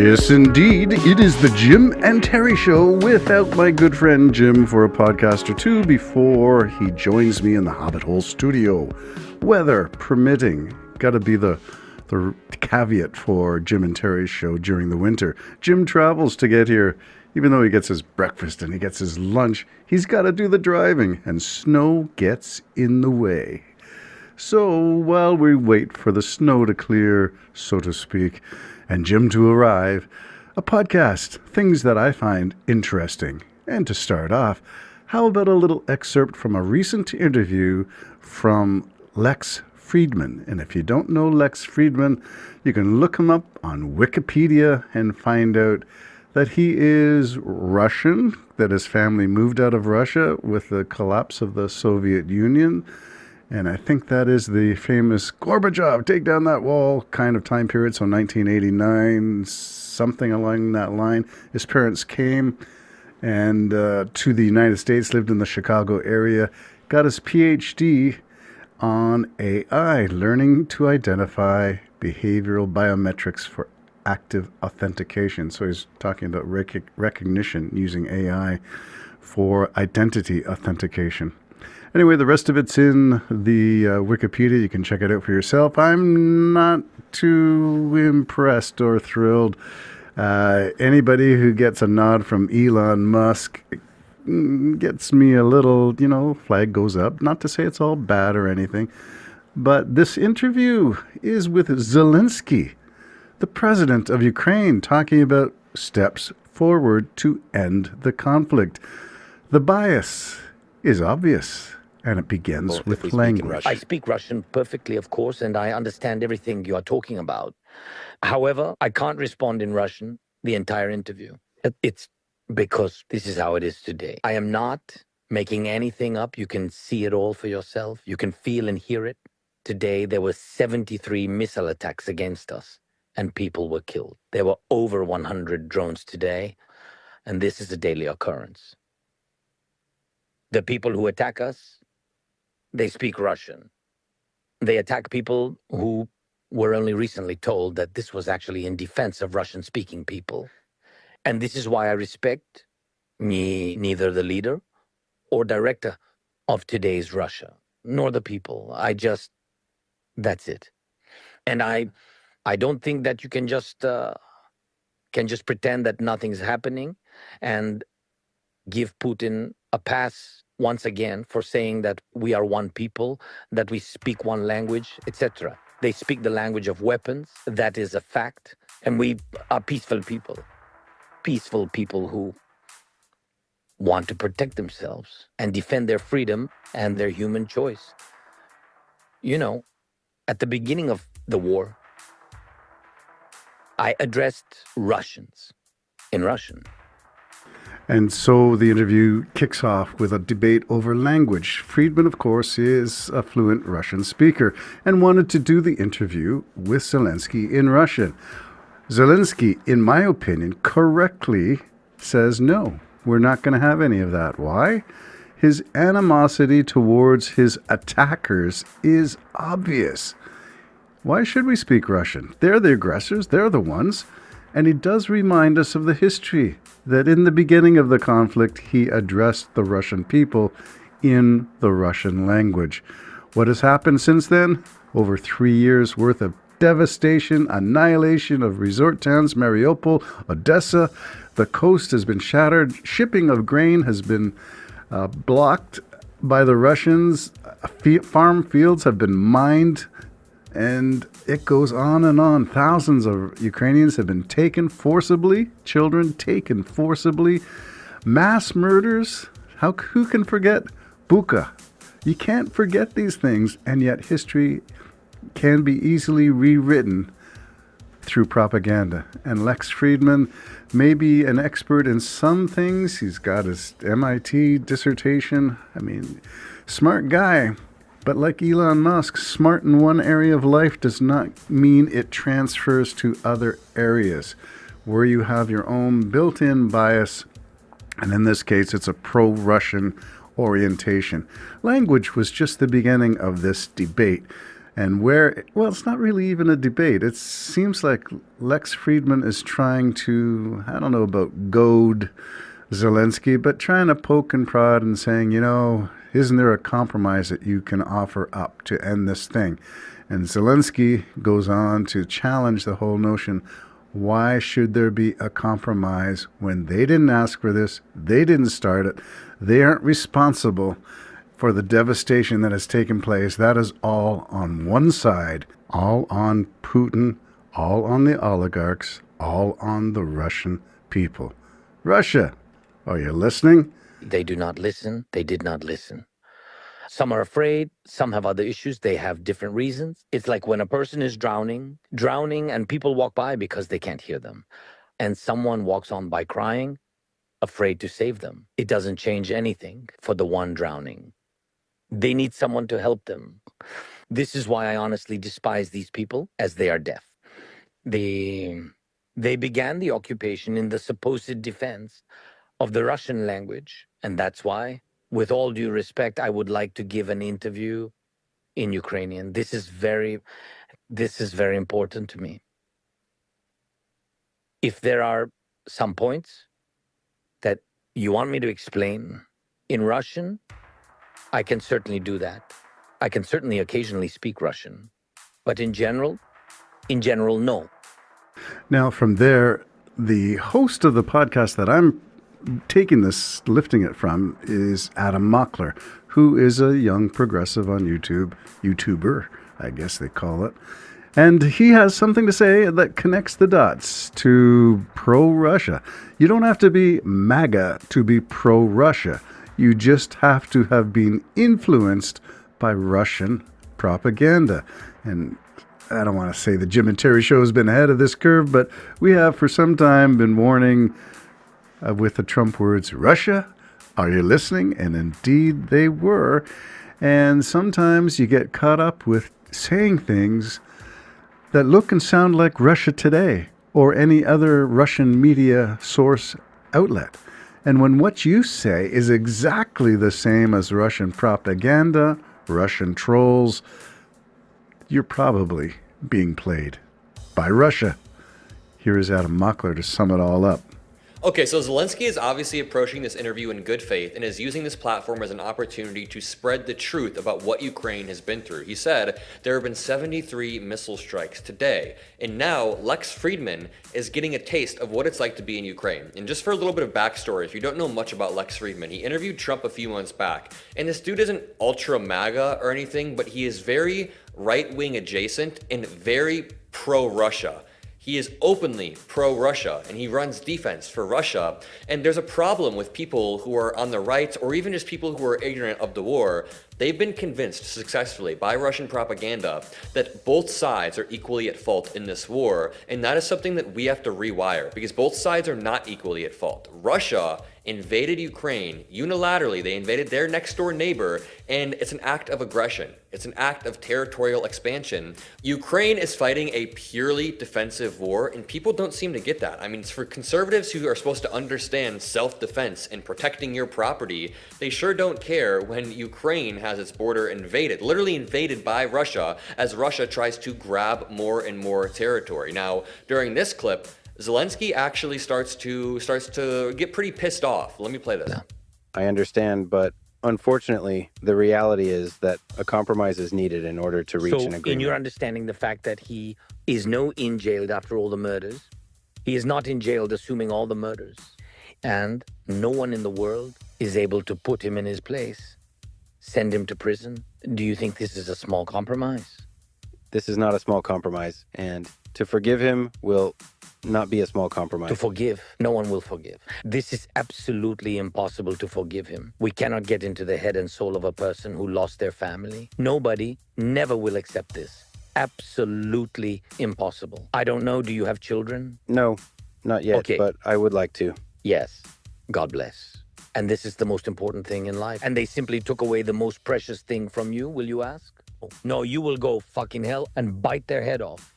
Yes, indeed. It is the Jim and Terry Show without my good friend Jim for a podcast or two before he joins me in the Hobbit Hole studio. Weather permitting. Gotta be the caveat for Jim and Terry's show during the winter. Jim travels to get here. Even though he gets his breakfast and he gets his lunch, he's got to do the driving, and snow gets in the way. So while we wait for the snow to clear, so to speak, and Jim to arrive, a podcast, things that I find interesting. And to start off, how about a little excerpt from a recent interview from Lex Fridman? And if you don't know Lex Fridman, you can look him up on Wikipedia and find out that he is Russian, that his family moved out of Russia with the collapse of the Soviet Union. And I think that is the famous Gorbachev, take down that wall kind of time period. So 1989, something along that line. His parents came and to the United States, lived in the Chicago area, got his PhD on AI, learning to identify behavioral biometrics for active authentication. So he's talking about recognition using AI for identity authentication. Anyway, the rest of it's in the Wikipedia. You can check it out for yourself. I'm not too impressed or thrilled. Anybody who gets a nod from Elon Musk gets me a little, flag goes up. Not to say it's all bad or anything, but this interview is with Zelensky, the president of Ukraine, talking about steps forward to end the conflict. The bias is obvious, and it begins with language. I speak Russian perfectly, of course, and I understand everything you are talking about. However, I can't respond in Russian the entire interview. It's because this is how it is today. I am not making anything up. You can see it all for yourself. You can feel and hear it. Today, there were 73 missile attacks against us, and people were killed. There were over 100 drones today, and this is a daily occurrence. The people who attack us, they speak Russian. They attack people who were only recently told that this was actually in defense of Russian-speaking people. And this is why I respect neither the leader or director of today's Russia, nor the people. That's it. And I don't think that you can just pretend that nothing's happening and give Putin a pass once again for saying that we are one people, that we speak one language, etc. They speak the language of weapons. That is a fact. And we are peaceful people who want to protect themselves and defend their freedom and their human choice. At the beginning of the war, I addressed Russians in Russian. And so the interview kicks off with a debate over language. Fridman, of course, is a fluent Russian speaker and wanted to do the interview with Zelensky in Russian. Zelensky, in my opinion, correctly says no, we're not going to have any of that. Why? His animosity towards his attackers is obvious. Why should we speak Russian? They're the aggressors, they're the ones. And he does remind us of the history that in the beginning of the conflict, he addressed the Russian people in the Russian language. What has happened since then? Over 3 years worth of devastation, annihilation of resort towns, Mariupol, Odessa. The coast has been shattered. Shipping of grain has been blocked by the Russians. Farm fields have been mined. And it goes on and on. Thousands of Ukrainians have been taken forcibly, children taken forcibly. Mass murders. Who can forget Bucha? You can't forget these things, and yet history can be easily rewritten through propaganda. And Lex Fridman may be an expert in some things. He's got his MIT dissertation. Smart guy. But like Elon Musk, smart in one area of life does not mean it transfers to other areas where you have your own built-in bias, and in this case, it's a pro-Russian orientation. Language was just the beginning of this debate. And well, it's not really even a debate. It seems like Lex Fridman is trying to, I don't know about goad Zelensky, but trying to poke and prod and saying, isn't there a compromise that you can offer up to end this thing? And Zelensky goes on to challenge the whole notion. Why should there be a compromise when they didn't ask for this? They didn't start it. They aren't responsible for the devastation that has taken place. That is all on one side, all on Putin, all on the oligarchs, all on the Russian people. Russia, are you listening? They do not listen. They did not listen. Some are afraid. Some have other issues. They have different reasons. It's like when a person is drowning, and people walk by because they can't hear them. And someone walks on by crying, afraid to save them. It doesn't change anything for the one drowning. They need someone to help them. This is why I honestly despise these people, as they are deaf. They began the occupation in the supposed defense of the Russian language, and that's why, with all due respect, I would like to give an interview in Ukrainian. This is very important to me. If there are some points that you want me to explain in Russian, I can certainly do that. I can certainly occasionally speak Russian, but in general, no. Now, from there, the host of the podcast that I'm lifting it from is Adam Mockler, who is a young progressive on YouTuber, I guess they call it. And he has something to say that connects the dots to pro-Russia. You don't have to be MAGA to be pro-Russia. You just have to have been influenced by Russian propaganda. And I don't want to say the Jim and Terry show has been ahead of this curve, but we have for some time been warning with the Trump words, Russia, are you listening? And indeed they were. And sometimes you get caught up with saying things that look and sound like Russia Today or any other Russian media source outlet. And when what you say is exactly the same as Russian propaganda, Russian trolls, you're probably being played by Russia. Here is Adam Mockler to sum it all up. Okay, so Zelensky is obviously approaching this interview in good faith and is using this platform as an opportunity to spread the truth about what Ukraine has been through. He said there have been 73 missile strikes today, and now Lex Fridman is getting a taste of what it's like to be in Ukraine. And just for a little bit of backstory, if you don't know much about Lex Fridman, he interviewed Trump a few months back, and this dude isn't ultra MAGA or anything, but he is very right-wing adjacent and very pro-Russia. He is openly pro-Russia, and he runs defense for Russia. And there's a problem with people who are on the right, or even just people who are ignorant of the war. They've been convinced successfully by Russian propaganda that both sides are equally at fault in this war, and that is something that we have to rewire, because both sides are not equally at fault. Russia invaded Ukraine unilaterally. They invaded their next door neighbor, and it's an act of aggression. It's an act of territorial expansion. Ukraine is fighting a purely defensive war, and people don't seem to get that. I mean, for conservatives who are supposed to understand self-defense and protecting your property, they sure don't care when Ukraine has its border invaded, literally invaded by Russia, as Russia tries to grab more and more territory. Now, during this clip, Zelensky actually starts to get pretty pissed off. Let me play this. I understand, but unfortunately, the reality is that a compromise is needed in order to reach an agreement. So, in your understanding, the fact that he is in jailed after all the murders, he is not in jailed assuming all the murders, and no one in the world is able to put him in his place, send him to prison. Do you think this is a small compromise? This is not a small compromise, and to forgive him will not be a small compromise. To forgive, no one will forgive. This is absolutely impossible to forgive him. We cannot get into the head and soul of a person who lost their family. Nobody never will accept this. Absolutely impossible. I don't know, do you have children? No, not yet, Okay. But I would like to. Yes, God bless. And this is the most important thing in life. And they simply took away the most precious thing from you, will you ask? No, you will go fucking hell and bite their head off.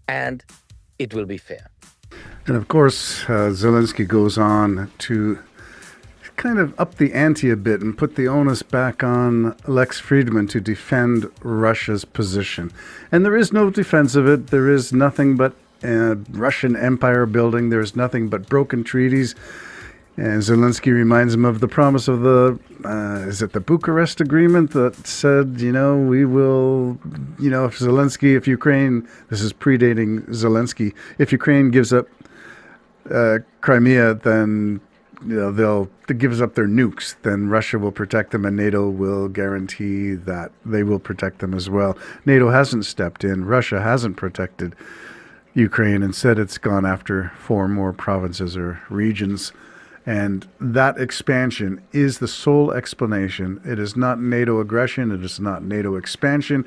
And it will be fair. And of course, Zelensky goes on to kind of up the ante a bit and put the onus back on Lex Fridman to defend Russia's position. And there is no defense of it. There is nothing but Russian empire building. There's nothing but broken treaties. And Zelensky reminds him of the promise of the Bucharest Agreement that said, we will, if Ukraine, this is predating Zelensky, if Ukraine gives up Crimea, then they'll gives up their nukes, then Russia will protect them and NATO will guarantee that they will protect them as well. NATO hasn't stepped in. Russia hasn't protected Ukraine. Instead, it's gone after 4 more provinces or regions. And that expansion is the sole explanation. It is not NATO aggression. It is not NATO expansion.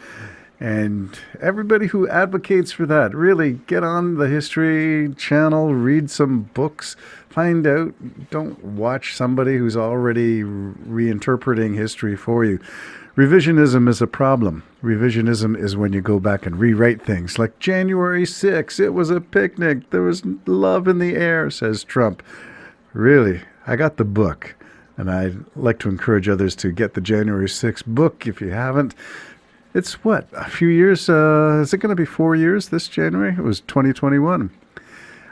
And everybody who advocates for that, really get on the History Channel, read some books, find out. Don't watch somebody who's already reinterpreting history for you. Revisionism is a problem. Revisionism is when you go back and rewrite things. Like January 6th, it was a picnic. There was love in the air, says Trump. Really, I got the book. And I'd like to encourage others to get the January 6th book if you haven't. It's a few years? Is it going to be 4 years this January? It was 2021.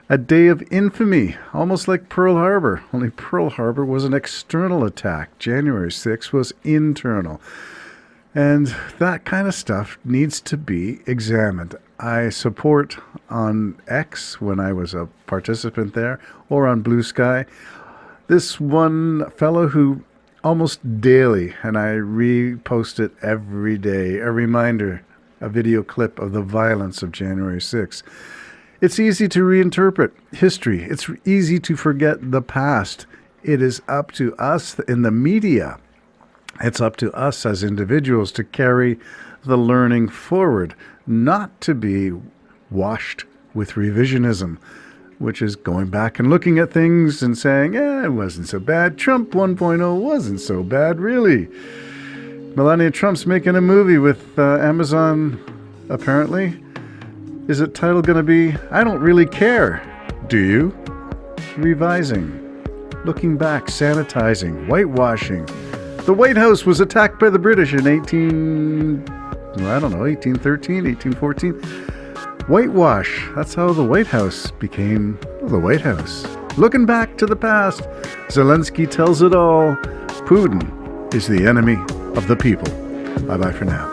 A day of infamy, almost like Pearl Harbor. Only Pearl Harbor was an external attack. January 6th was internal. And that kind of stuff needs to be examined. I support on X, when I was a participant there, or on Blue Sky, this one fellow who almost daily, and I repost it every day, a reminder, a video clip of the violence of January 6th. It's easy to reinterpret history. It's easy to forget the past. It is up to us in the media. It's up to us as individuals to carry the learning forward, not to be washed with revisionism, which is going back and looking at things and saying, it wasn't so bad. Trump 1.0 wasn't so bad, really. Melania Trump's making a movie with Amazon, apparently. Is it title going to be, I Don't Really Care? Do you? Revising. Looking back, sanitizing, whitewashing. The White House was attacked by the British in 1813, 1814. Whitewash. That's how the White House became the White House. Looking back to the past, Zelensky tells it all. Putin is the enemy of the people. Bye-bye for now.